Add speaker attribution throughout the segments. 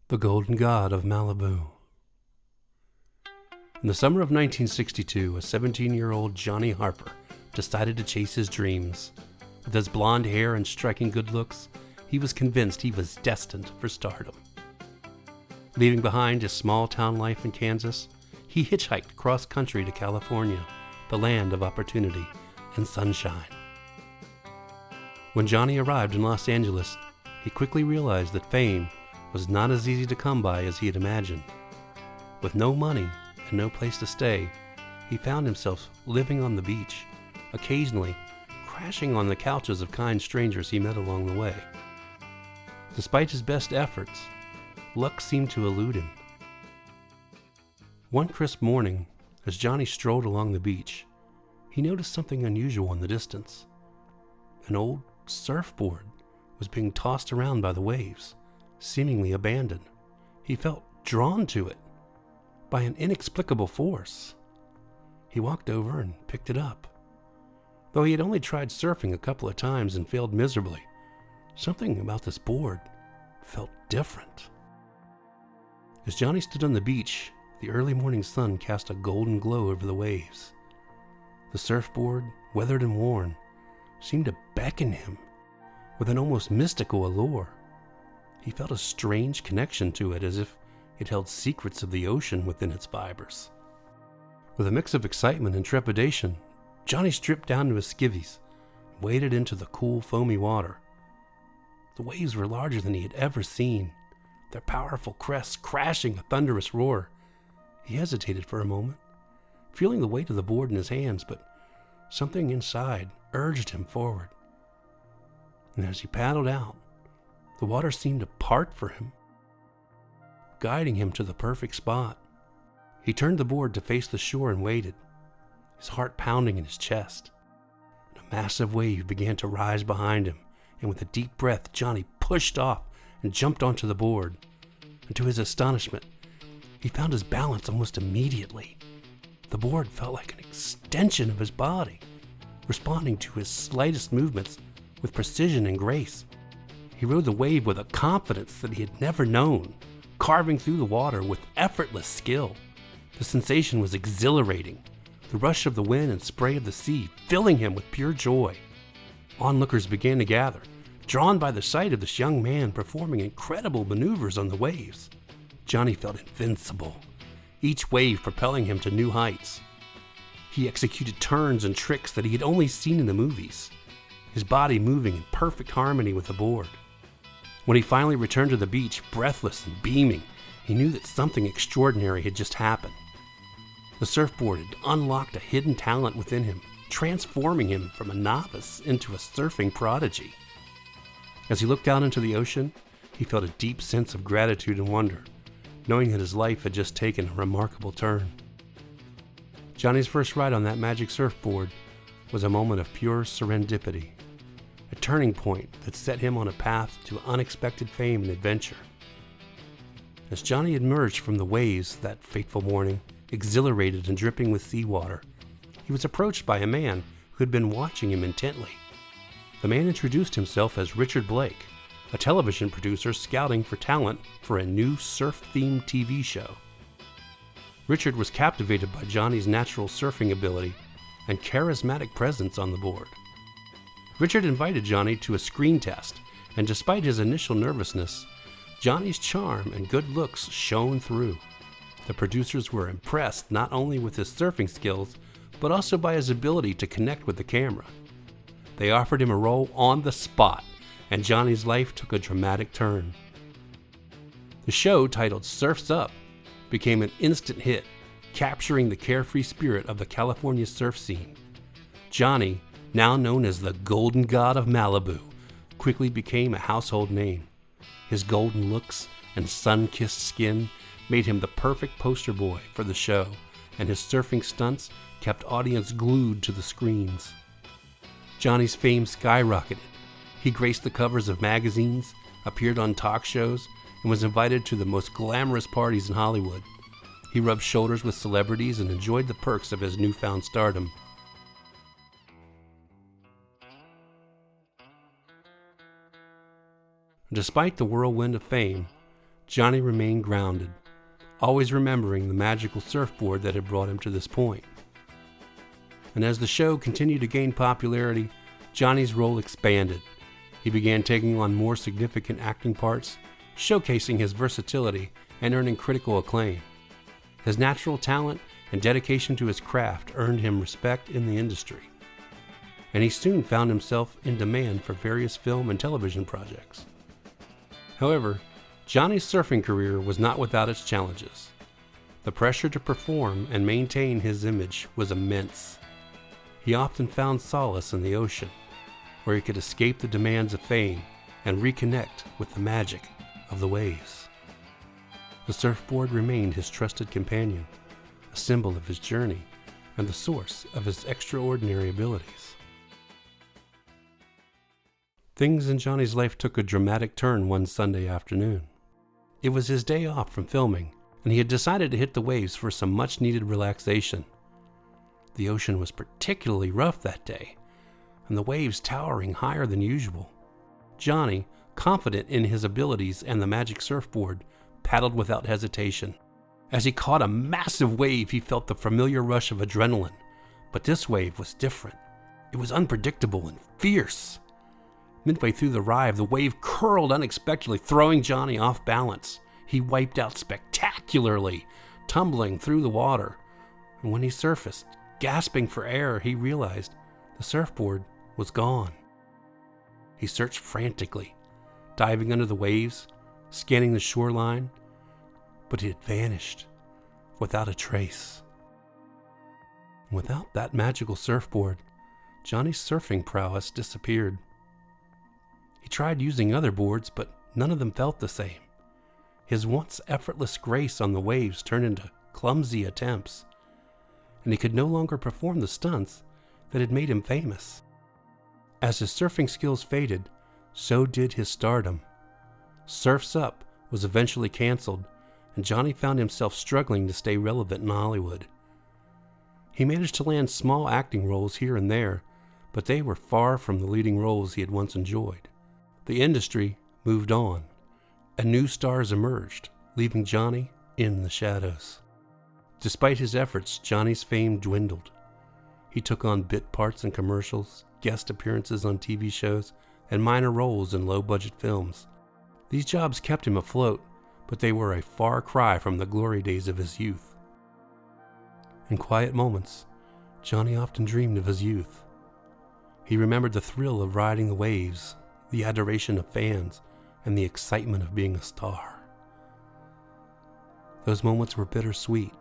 Speaker 1: The Golden God of Malibu. In the summer of 1962, a 17-year-old Johnny Harper decided to chase his dreams. With his blonde hair and striking good looks, he was convinced he was destined for stardom. Leaving behind his small-town life in Kansas, he hitchhiked cross-country to California, the land of opportunity and sunshine. When Johnny arrived in Los Angeles, he quickly realized that fame was not as easy to come by as he had imagined. With no money and no place to stay, he found himself living on the beach, occasionally crashing on the couches of kind strangers he met along the way. Despite his best efforts, luck seemed to elude him. One crisp morning, as Johnny strolled along the beach, he noticed something unusual in the distance. An old surfboard was being tossed around by the waves, seemingly abandoned. He felt drawn to it by an inexplicable force. He walked over and picked it up. Though he had only tried surfing a couple of times and failed miserably, something about this board felt different. As Johnny stood on the beach, the early morning sun cast a golden glow over the waves. The surfboard, weathered and worn, seemed to beckon him with an almost mystical allure. He felt a strange connection to it, as if it held secrets of the ocean within its fibers. With a mix of excitement and trepidation, Johnny stripped down to his skivvies and waded into the cool, foamy water. The waves were larger than he had ever seen, their powerful crests crashing a thunderous roar. He hesitated for a moment, feeling the weight of the board in his hands, but something inside urged him forward. And as he paddled out, the water seemed to part for him, guiding him to the perfect spot. He turned the board to face the shore and waited, his heart pounding in his chest. And a massive wave began to rise behind him, and with a deep breath, Johnny pushed off and jumped onto the board. And to his astonishment, he found his balance almost immediately. The board felt like an extension of his body, responding to his slightest movements with precision and grace. He rode the wave with a confidence that he had never known, carving through the water with effortless skill. The sensation was exhilarating, the rush of the wind and spray of the sea filling him with pure joy. Onlookers began to gather, drawn by the sight of this young man performing incredible maneuvers on the waves. Johnny felt invincible, each wave propelling him to new heights. He executed turns and tricks that he had only seen in the movies, his body moving in perfect harmony with the board. When he finally returned to the beach, breathless and beaming, he knew that something extraordinary had just happened. The surfboard had unlocked a hidden talent within him, transforming him from a novice into a surfing prodigy. As he looked out into the ocean, he felt a deep sense of gratitude and wonder, knowing that his life had just taken a remarkable turn. Johnny's first ride on that magic surfboard was a moment of pure serendipity, a turning point that set him on a path to unexpected fame and adventure. As Johnny emerged from the waves that fateful morning, exhilarated and dripping with seawater, he was approached by a man who had been watching him intently. The man introduced himself as Richard Blake, a television producer scouting for talent for a new surf-themed TV show. Richard was captivated by Johnny's natural surfing ability and charismatic presence on the board. Richard invited Johnny to a screen test, and despite his initial nervousness, Johnny's charm and good looks shone through. The producers were impressed not only with his surfing skills, but also by his ability to connect with the camera. They offered him a role on the spot, and Johnny's life took a dramatic turn. The show, titled Surf's Up, became an instant hit, capturing the carefree spirit of the California surf scene. Johnny, now known as the Golden God of Malibu, quickly became a household name. His golden looks and sun-kissed skin made him the perfect poster boy for the show, and his surfing stunts kept audience glued to the screens. Johnny's fame skyrocketed. He graced the covers of magazines, appeared on talk shows, and was invited to the most glamorous parties in Hollywood. He rubbed shoulders with celebrities and enjoyed the perks of his newfound stardom. Despite the whirlwind of fame, Johnny remained grounded, always remembering the magical surfboard that had brought him to this point. And as the show continued to gain popularity, Johnny's role expanded. He began taking on more significant acting parts, showcasing his versatility and earning critical acclaim. His natural talent and dedication to his craft earned him respect in the industry, and he soon found himself in demand for various film and television projects. However, Johnny's surfing career was not without its challenges. The pressure to perform and maintain his image was immense. He often found solace in the ocean, where he could escape the demands of fame and reconnect with the magic of the waves. The surfboard remained his trusted companion, a symbol of his journey and the source of his extraordinary abilities. Things in Johnny's life took a dramatic turn one Sunday afternoon. It was his day off from filming, and he had decided to hit the waves for some much-needed relaxation. The ocean was particularly rough that day, and the waves towering higher than usual. Johnny, confident in his abilities and the magic surfboard, paddled without hesitation. As he caught a massive wave, he felt the familiar rush of adrenaline, but this wave was different. It was unpredictable and fierce. Midway through the ride, the wave curled unexpectedly, throwing Johnny off balance. He wiped out spectacularly, tumbling through the water. And when he surfaced, gasping for air, he realized the surfboard was gone. He searched frantically, diving under the waves, scanning the shoreline, but it had vanished without a trace. Without that magical surfboard, Johnny's surfing prowess disappeared. He tried using other boards, but none of them felt the same. His once effortless grace on the waves turned into clumsy attempts, and he could no longer perform the stunts that had made him famous. As his surfing skills faded, so did his stardom. Surf's Up was eventually canceled, and Johnny found himself struggling to stay relevant in Hollywood. He managed to land small acting roles here and there, but they were far from the leading roles he had once enjoyed. The industry moved on, and new stars emerged, leaving Johnny in the shadows. Despite his efforts, Johnny's fame dwindled. He took on bit parts in commercials, guest appearances on TV shows, and minor roles in low-budget films. These jobs kept him afloat, but they were a far cry from the glory days of his youth. In quiet moments, Johnny often dreamed of his youth. He remembered the thrill of riding the waves, the adoration of fans, and the excitement of being a star. Those moments were bittersweet,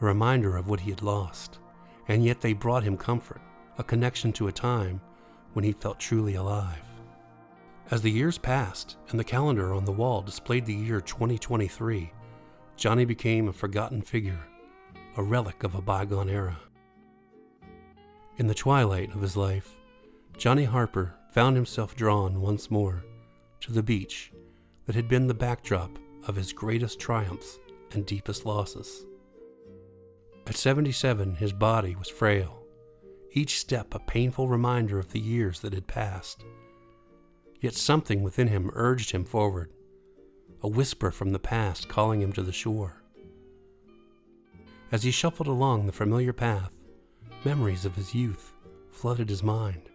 Speaker 1: a reminder of what he had lost, and yet they brought him comfort, a connection to a time when he felt truly alive. As the years passed and the calendar on the wall displayed the year 2023, Johnny became a forgotten figure, a relic of a bygone era. In the twilight of his life, Johnny Harper found himself drawn once more to the beach that had been the backdrop of his greatest triumphs and deepest losses. At 77, his body was frail, each step a painful reminder of the years that had passed. Yet something within him urged him forward, a whisper from the past calling him to the shore. As he shuffled along the familiar path, memories of his youth flooded his mind.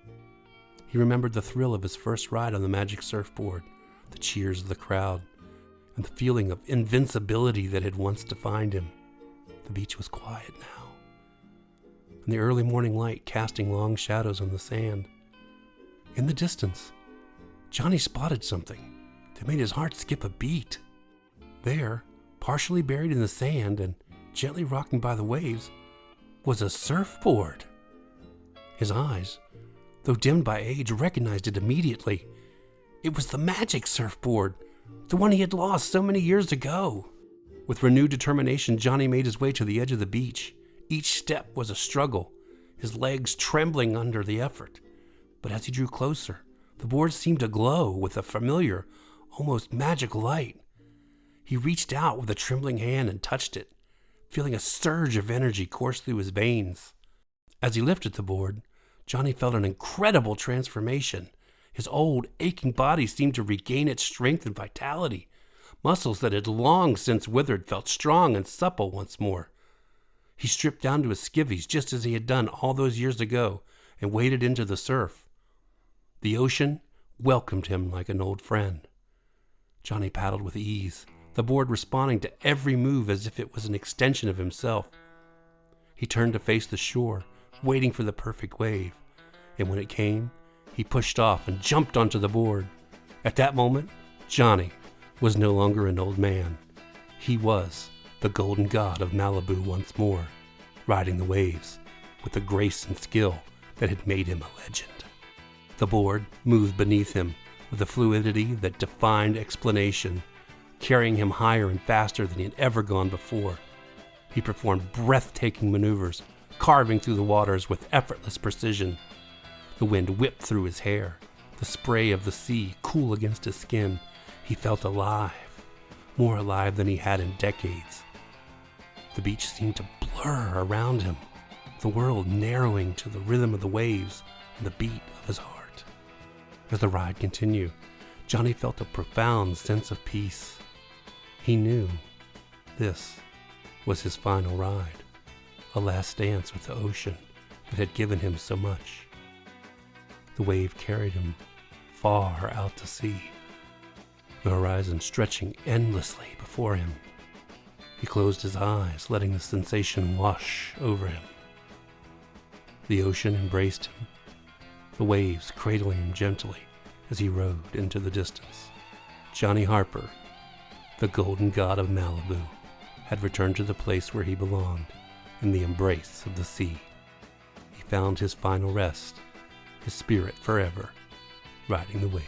Speaker 1: He remembered the thrill of his first ride on the magic surfboard, the cheers of the crowd, and the feeling of invincibility that had once defined him. The beach was quiet now, and the early morning light casting long shadows on the sand. In the distance, Johnny spotted something that made his heart skip a beat. There, partially buried in the sand and gently rocking by the waves, was a surfboard. His eyes, though dimmed by age, recognized it immediately. It was the magic surfboard, the one he had lost so many years ago. With renewed determination, Johnny made his way to the edge of the beach. Each step was a struggle, his legs trembling under the effort. But as he drew closer, the board seemed to glow with a familiar, almost magical light. He reached out with a trembling hand and touched it, feeling a surge of energy course through his veins. As he lifted the board, Johnny felt an incredible transformation. His old, aching body seemed to regain its strength and vitality. Muscles that had long since withered felt strong and supple once more. He stripped down to his skivvies just as he had done all those years ago and waded into the surf. The ocean welcomed him like an old friend. Johnny paddled with ease, the board responding to every move as if it was an extension of himself. He turned to face the shore, waiting for the perfect wave, and when it came, he pushed off and jumped onto the board. At that moment, Johnny was no longer an old man. He was the Golden God of Malibu once more, riding the waves with the grace and skill that had made him a legend. The board moved beneath him with a fluidity that defied explanation, carrying him higher and faster than he had ever gone before. He performed breathtaking maneuvers, carving through the waters with effortless precision. The wind whipped through his hair, the spray of the sea cool against his skin. He felt alive, more alive than he had in decades. The beach seemed to blur around him, the world narrowing to the rhythm of the waves and the beat of his heart. As the ride continued, Johnny felt a profound sense of peace. He knew this was his final ride, a last dance with the ocean that had given him so much. The wave carried him far out to sea, the horizon stretching endlessly before him. He closed his eyes, letting the sensation wash over him. The ocean embraced him, the waves cradling him gently as he rode into the distance. Johnny Harper, the Golden God of Malibu, had returned to the place where he belonged, in the embrace of the sea. He found his final rest, his spirit forever riding the waves.